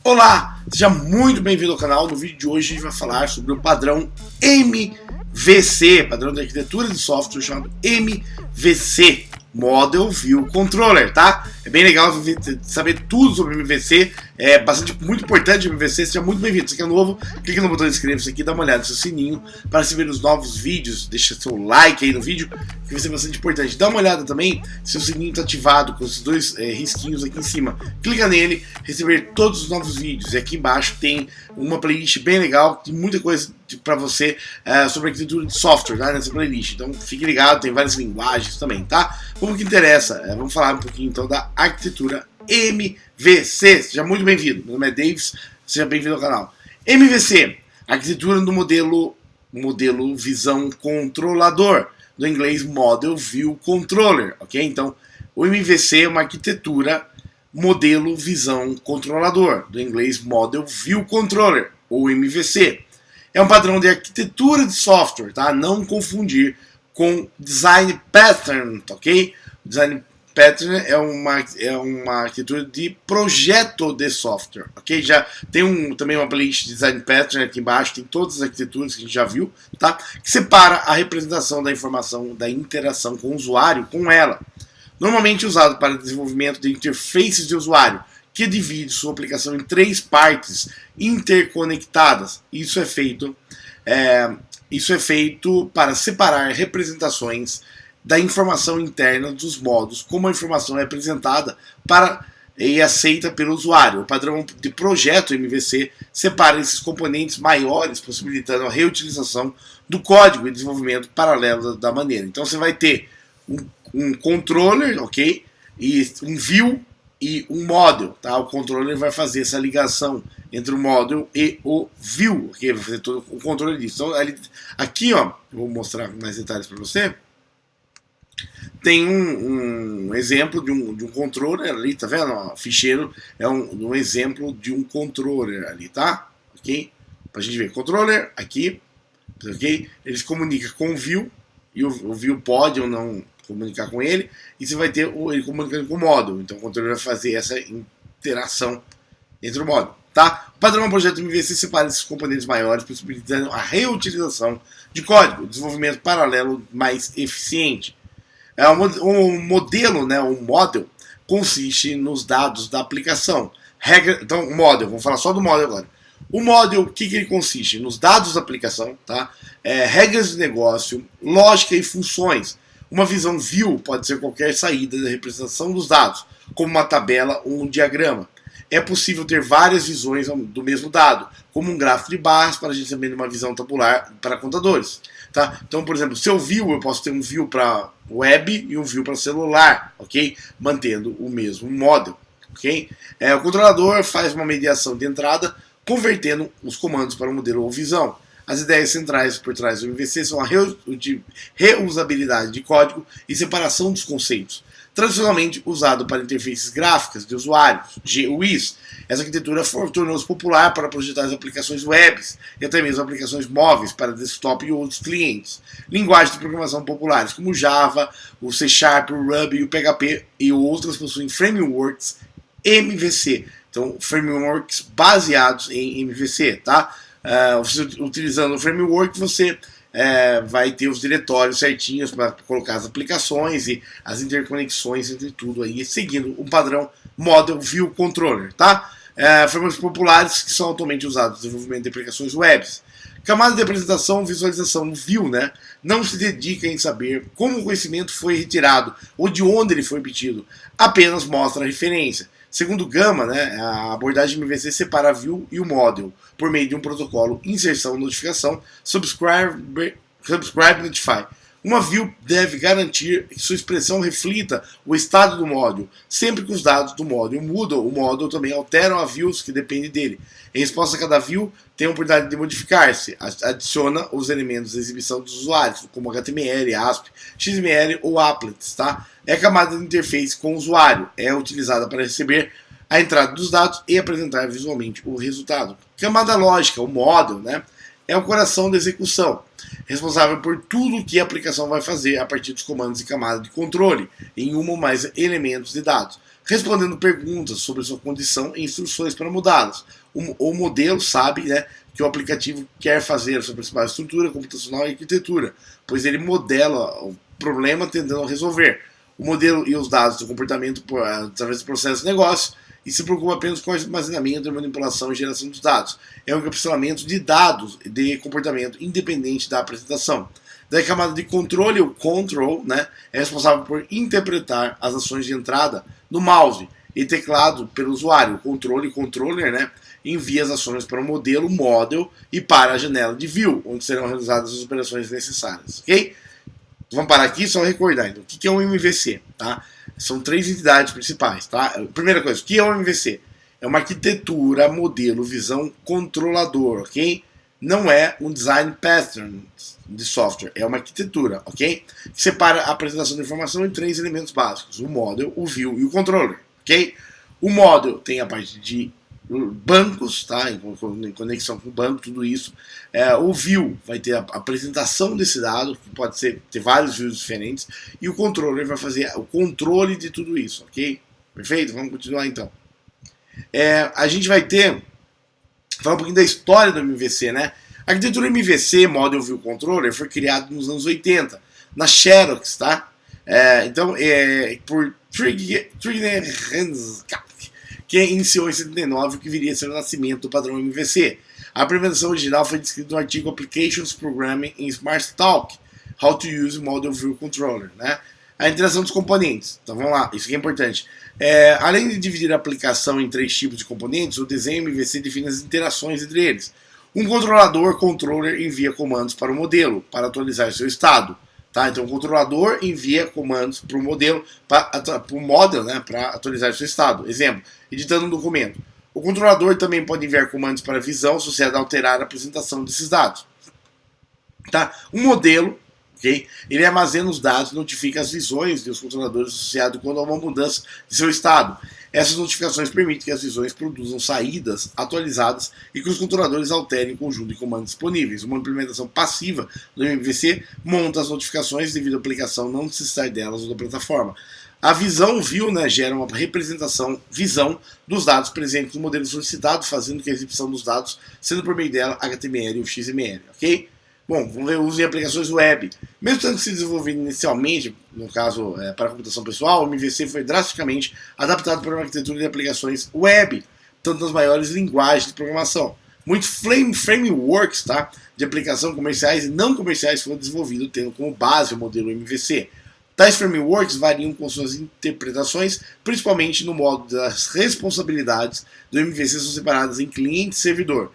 Olá, seja muito bem-vindo ao canal. No vídeo de hoje a gente vai falar sobre o padrão MVC, padrão de arquitetura de software chamado MVC, Model View Controller, tá? É bem legal saber tudo sobre MVC, é muito importante o MVC, seja muito bem-vindo. Se você é novo, clique no botão de inscrever-se aqui, dá uma olhada no seu sininho para receber os novos vídeos, deixa seu like aí no vídeo, que vai ser bastante importante. Dá uma olhada também se o sininho está ativado com esses dois risquinhos aqui em cima. Clica nele, receber todos os novos vídeos. E aqui embaixo tem uma playlist bem legal, tem muita coisa para você sobre arquitetura de software, tá? Nessa playlist. Então fique ligado, tem várias linguagens também, tá? Como que interessa? Vamos falar um pouquinho então da arquitetura MVC. Seja muito bem-vindo. Meu nome é Davis, seja bem-vindo ao canal. MVC, arquitetura do modelo visão controlador, do inglês Model View Controller, ok? Então, o MVC é uma arquitetura modelo visão controlador, do inglês Model View Controller, ou MVC. É um padrão de arquitetura de software, tá? Não confundir com Design Pattern, ok? Design Pattern é uma arquitetura de projeto de software, ok? Já tem também uma playlist de Design Pattern aqui embaixo, tem todas as arquiteturas que a gente já viu, tá? Que separa a representação da informação da interação com o usuário com ela. Normalmente usado para desenvolvimento de interfaces de usuário, que divide sua aplicação em 3 partes interconectadas. Isso é feito para separar representações da informação interna dos modos, como a informação é apresentada e aceita pelo usuário. O padrão de projeto MVC separa esses componentes maiores, possibilitando a reutilização do código e desenvolvimento paralelo da maneira. Então você vai ter um controller, ok? E um view e um model, tá? O controller vai fazer essa ligação entre o model e o view, ok? Vai fazer todo o controle disso. Então, aqui, ó, eu vou mostrar mais detalhes para você. Tem um exemplo de um controller ali, tá vendo? O ficheiro é um exemplo de um controller ali, tá? Ok? Pra gente ver. Controller aqui, ok? Ele se comunica com o view e o view pode ou não comunicar com ele, e você vai ter ele comunicando com o model. Então o controller vai fazer essa interação entre o model, tá? O padrão projeto MVC separa esses componentes maiores, possibilitando a reutilização de código, desenvolvimento paralelo mais eficiente. O modelo, né, o model, consiste nos dados da aplicação. Então, o model, vamos falar só do model agora. O model, o que ele consiste? Nos dados da aplicação, tá? Regras de negócio, lógica e funções. Uma visão view pode ser qualquer saída da representação dos dados, como uma tabela ou um diagrama. É possível ter várias visões do mesmo dado, como um gráfico de barras para a gente também ter uma visão tabular para contadores. Tá? Então, por exemplo, se eu view, eu posso ter um view para web e um view para celular, ok? Mantendo o mesmo model, ok? O controlador faz uma mediação de entrada, convertendo os comandos para um modelo ou visão. As ideias centrais por trás do MVC são a reusabilidade de código e separação dos conceitos. Tradicionalmente usado para interfaces gráficas de usuários, GUIs, essa arquitetura tornou-se popular para projetar as aplicações webs e até mesmo aplicações móveis para desktop e outros clientes. Linguagens de programação populares como o Java, o C#, o Ruby e o PHP e outras possuem frameworks MVC. Então, frameworks baseados em MVC, tá? Utilizando o framework, você vai ter os diretórios certinhos para colocar as aplicações e as interconexões entre tudo aí, seguindo o padrão Model View Controller, tá? Frameworks populares que são atualmente usados no desenvolvimento de aplicações web. Camada de apresentação, visualização, view, né? Não se dedica em saber como o conhecimento foi retirado ou de onde ele foi obtido, apenas mostra a referência. Segundo Gama, né, a abordagem MVC separa a view e o model por meio de um protocolo inserção-notificação, subscribe notify. Uma view deve garantir que sua expressão reflita o estado do model. Sempre que os dados do model mudam, o model também altera a views que depende dele. Em resposta a cada view, tem a oportunidade de modificar-se. Adiciona os elementos de exibição dos usuários, como HTML, ASP, XML ou applets, tá? É a camada de interface com o usuário. É utilizada para receber a entrada dos dados e apresentar visualmente o resultado. Camada lógica, o model, né? É o coração da execução, responsável por tudo o que a aplicação vai fazer a partir dos comandos e camada de controle, em um ou mais elementos de dados. respondendo perguntas sobre sua condição e instruções para mudá-las. O modelo sabe, né, que o aplicativo quer fazer a sua principal estrutura computacional e arquitetura, pois ele modela o problema tentando resolver. O modelo e os dados do comportamento através do processo de negócio e se preocupa apenas com o armazenamento, manipulação e geração dos dados. É um encapsulamento de dados de comportamento independente da apresentação. Da camada de controle, o control, né, é responsável por interpretar as ações de entrada no mouse e teclado pelo usuário. O controle, controller, né, envia as ações para o modelo, model, e para a janela de view, onde serão realizadas as operações necessárias. Ok? Vamos parar aqui só recordar. Então, o que é um MVC? Tá? São 3 entidades principais. Tá? Primeira coisa, o que é um MVC? É uma arquitetura, modelo, visão, controlador, ok? Não é um design pattern de software, é uma arquitetura, ok? Que separa a apresentação da informação em 3 elementos básicos: o model, o view e o controller, ok? O model tem a parte de bancos, tá? Em conexão com o banco, tudo isso. O view vai ter a apresentação desse dado, que pode ter vários views diferentes, e o controller vai fazer o controle de tudo isso, ok? Perfeito? Vamos continuar então. A gente vai falar um pouquinho da história do MVC, né? A arquitetura MVC, Model View Controller, foi criada nos anos 80, na Xerox, tá? Por Trigner Hanskak, que iniciou em 79, o que viria a ser o nascimento do padrão MVC. A implementação original foi descrita no artigo Applications Programming in SmartTalk, How to Use Model View Controller, né? A interação dos componentes. Então vamos lá, isso aqui é importante. Além de dividir a aplicação em 3 tipos de componentes, o desenho MVC define as interações entre eles. Um controlador, controller, envia comandos para o modelo, para atualizar seu estado. Tá? Então o controlador envia comandos para o modelo, para o model, né, para atualizar seu estado. Exemplo, editando um documento. O controlador também pode enviar comandos para a visão associada a alterar a apresentação desses dados. Tá? Um modelo, okay, ele armazena os dados e notifica as visões dos controladores associados quando há uma mudança de seu estado. Essas notificações permitem que as visões produzam saídas atualizadas e que os controladores alterem o conjunto de comandos disponíveis. Uma implementação passiva do MVC monta as notificações devido à aplicação não necessitar delas ou da plataforma. A visão view, né, gera uma representação, visão dos dados presentes no modelo solicitado, fazendo que a exibição dos dados, sendo por meio dela HTML ou XML, ok? Bom, vamos ver o uso em aplicações web. Mesmo tendo sido desenvolvido inicialmente, no caso para a computação pessoal, o MVC foi drasticamente adaptado para uma arquitetura de aplicações web, tanto nas maiores linguagens de programação. Muitos frameworks, tá, de aplicação comerciais e não comerciais foram desenvolvidos tendo como base o modelo MVC. Tais frameworks variam com suas interpretações, principalmente no modo das responsabilidades do MVC são separadas em cliente e servidor.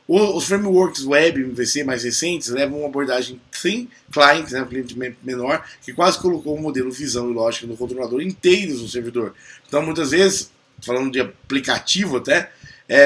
Os frameworks web MVC mais recentes levam uma abordagem thin client, né, um cliente menor, que quase colocou o modelo visão e lógica do controlador inteiros no servidor. Então, muitas vezes, falando de aplicativo até,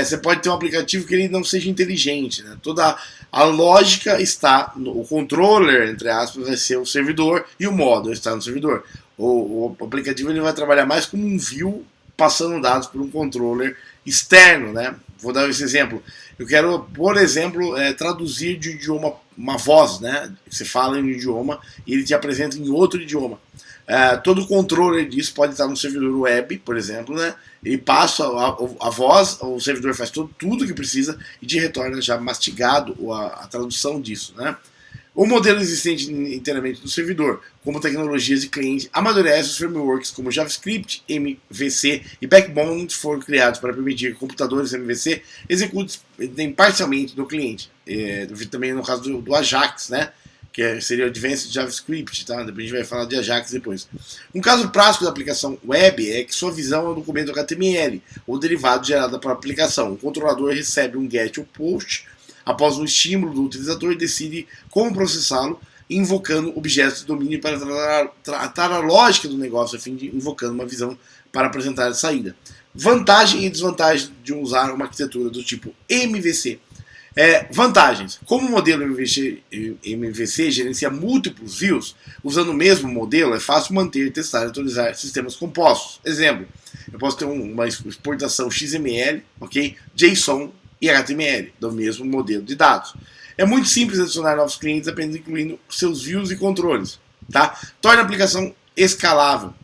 você pode ter um aplicativo que ele não seja inteligente, né? Toda a lógica está no controller, entre aspas, vai ser o servidor e o model está no servidor. O aplicativo ele vai trabalhar mais como um view passando dados por um controller externo, né? Vou dar esse exemplo. Eu quero, por exemplo, traduzir de idioma uma voz, né? Você fala em um idioma e ele te apresenta em outro idioma. Todo o controle disso pode estar no servidor web, por exemplo, né? Ele passa a voz, o servidor faz tudo o que precisa e te retorna já mastigado a tradução disso, né? O modelo existente inteiramente no servidor, como tecnologias de cliente, amadurece os frameworks como JavaScript, MVC e Backbone foram criados para permitir que computadores MVC executem parcialmente no cliente. Também no caso do Ajax, né? Que seria o Advanced JavaScript, tá? Depois a gente vai falar de Ajax depois. Um caso prático da aplicação web é que sua visão é um documento HTML, ou derivado gerado para a aplicação. O controlador recebe um GET ou POST após um estímulo do utilizador e decide como processá-lo, invocando objetos de domínio para tratar a lógica do negócio, a fim de invocando uma visão para apresentar a saída. Vantagem e desvantagem de usar uma arquitetura do tipo MVC. Vantagens. Como o modelo MVC gerencia múltiplos views, usando o mesmo modelo, é fácil manter, testar e atualizar sistemas compostos. Exemplo, eu posso ter uma exportação XML, ok, JSON e HTML, do mesmo modelo de dados. É muito simples adicionar novos clientes apenas incluindo seus views e controles. Tá? Torna a aplicação escalável.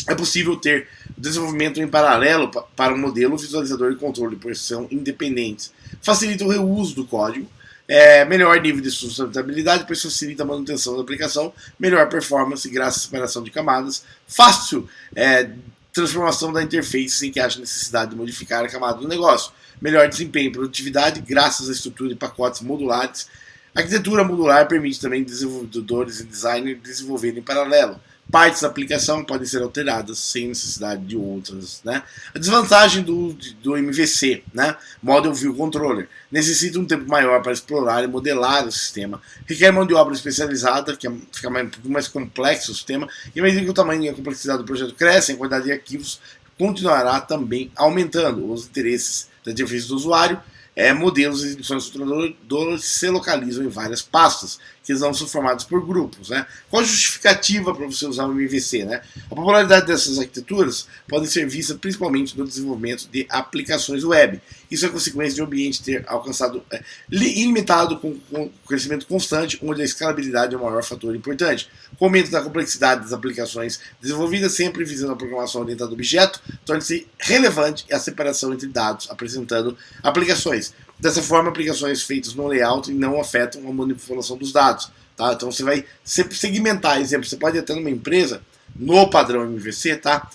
É possível ter desenvolvimento em paralelo para um modelo, visualizador e controle de posição independentes. Facilita o reuso do código. Melhor nível de sustentabilidade, pois facilita a manutenção da aplicação, melhor performance graças à separação de camadas, fácil transformação da interface sem que haja necessidade de modificar a camada do negócio, melhor desempenho e produtividade graças à estrutura de pacotes modulares. A arquitetura modular permite também desenvolvedores e designers desenvolverem em paralelo. Partes da aplicação podem ser alteradas sem necessidade de outras, né? A desvantagem do MVC, né? Model View Controller, necessita um tempo maior para explorar e modelar o sistema, requer mão de obra especializada, que fica um pouco mais complexo o sistema, e à medida que o tamanho e a complexidade do projeto crescem, a quantidade de arquivos continuará também aumentando. Os interesses da interface do usuário, modelos e exibições do controlador se localizam em várias pastas, que não são formadas por grupos, né? Qual a justificativa para você usar o MVC, né? A popularidade dessas arquiteturas pode ser vista principalmente no desenvolvimento de aplicações web. Isso é consequência de um ambiente ter alcançado ilimitado com crescimento constante, onde a escalabilidade é o maior fator importante. Com o aumento da complexidade das aplicações desenvolvidas sempre visando a programação orientada a objeto, torna-se relevante a separação entre dados apresentando aplicações. Dessa forma, aplicações feitas no layout não afetam a manipulação dos dados. Tá? Então você vai segmentar, exemplo, você pode ir até numa empresa, no padrão MVC, tá?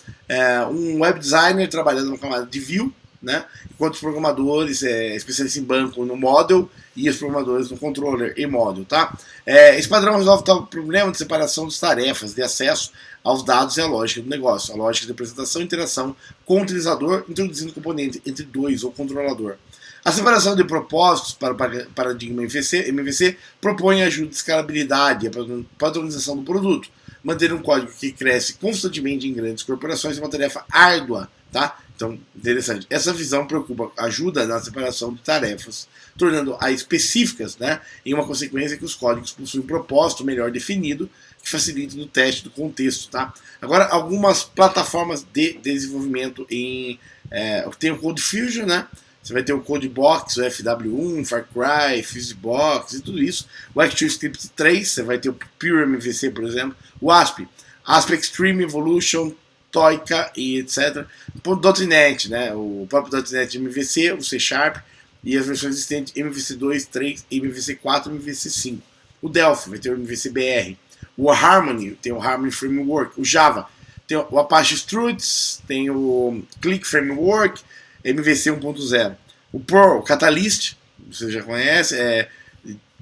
Um web designer trabalhando numa camada de view, né? Enquanto os programadores especialistas em banco no model e os programadores no controller e model, tá? Esse padrão resolve o problema de separação das tarefas de acesso aos dados e a lógica do negócio, a lógica de apresentação e interação com o utilizador, introduzindo componente entre dois ou controlador. A separação de propósitos para o paradigma MVC propõe ajuda de escalabilidade e a padronização do produto. Manter um código que cresce constantemente em grandes corporações é uma tarefa árdua, tá? Então, interessante. Essa visão ajuda na separação de tarefas, tornando-as específicas, né? Em uma consequência que os códigos possuem um propósito melhor definido, que facilita o teste do contexto, tá? Agora, algumas plataformas de desenvolvimento tem o CodeFusion, né? Você vai ter o CodeBox, o FW1, Far Cry, FuseBox e tudo isso. O ActionScript 3, você vai ter o Pure MVC, por exemplo. O ASP Extreme Evolution, Toika e etc. O .NET, né? O próprio .NET MVC, o C Sharp e as versões existentes MVC2, 3, MVC4 e MVC5. O Delphi vai ter o MVC-BR. O Harmony tem o Harmony Framework. O Java tem o Apache Struts, tem o Click Framework, MVC 1.0. O Perl, o Catalyst, você já conhece,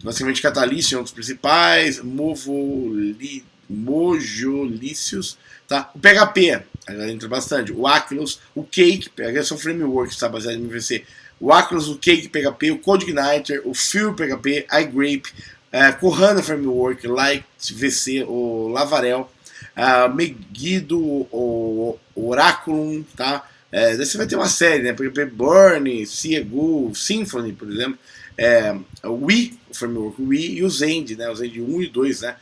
basicamente Catalyst é um dos principais, Mojolicious, tá? O PHP, agora entra bastante, o Aquilus, o Cake, são frameworks, tá, baseado em MVC. O Aquilus, o Cake PHP, o CodeIgniter, o Fuel PHP, iGrape, Kohana Framework, LightVC, o Laravel, Megiddo, o Oraculum, tá? Daí você vai ter uma série, né? PHP Burn, Ciego, Symfony, por exemplo, o Wii, o framework Wii e o Zend, né? O Zend 1 e 2, né?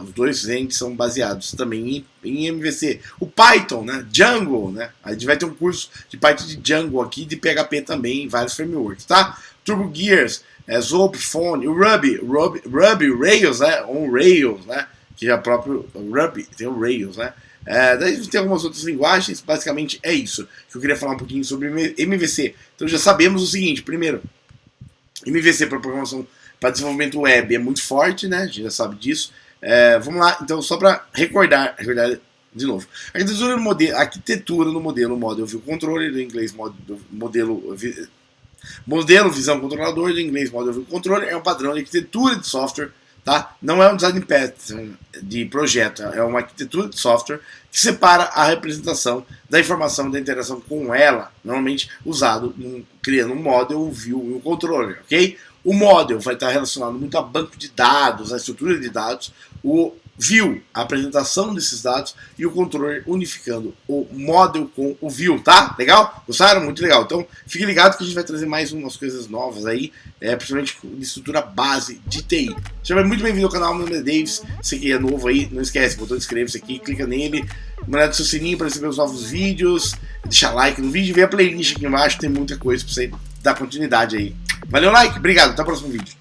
Os dois Zend são baseados também em MVC. O Python, né? Django, né? A gente vai ter um curso de Python de Django aqui, de PHP também, em vários frameworks, tá? Turbo Gears, Zope, Phone, o Ruby, Rails, né? On Rails, né? Que é o próprio Ruby, tem o Rails, né? Daí tem algumas outras linguagens, basicamente é isso que eu queria falar um pouquinho sobre MVC. Então já sabemos o seguinte: primeiro, MVC para programação, para desenvolvimento web é muito forte, né? A gente já sabe disso. Vamos lá, então só para recordar de novo. A arquitetura no modelo Model View Controller, do inglês modelo Visão Controlador, do inglês Model View Controller, é um padrão de arquitetura de software. Tá? Não é um design pattern de projeto, é uma arquitetura de software que separa a representação da informação da interação com ela, normalmente usado criando um model, um view e um controller, ok? O model vai estar relacionado muito a banco de dados, a estrutura de dados, o view, a apresentação desses dados, e o controller unificando o model com o view, tá? Legal? Gostaram? Muito legal. Então, fique ligado que a gente vai trazer mais umas coisas novas aí, principalmente de estrutura base de TI. Seja muito bem-vindo ao canal, meu nome é Davis. Você que é novo aí, não esquece, botão de inscrever-se aqui, clica nele, manda o seu sininho para receber os novos vídeos, deixa like no vídeo, vê a playlist aqui embaixo, tem muita coisa para você dar continuidade aí. Valeu, like, obrigado, até o próximo vídeo.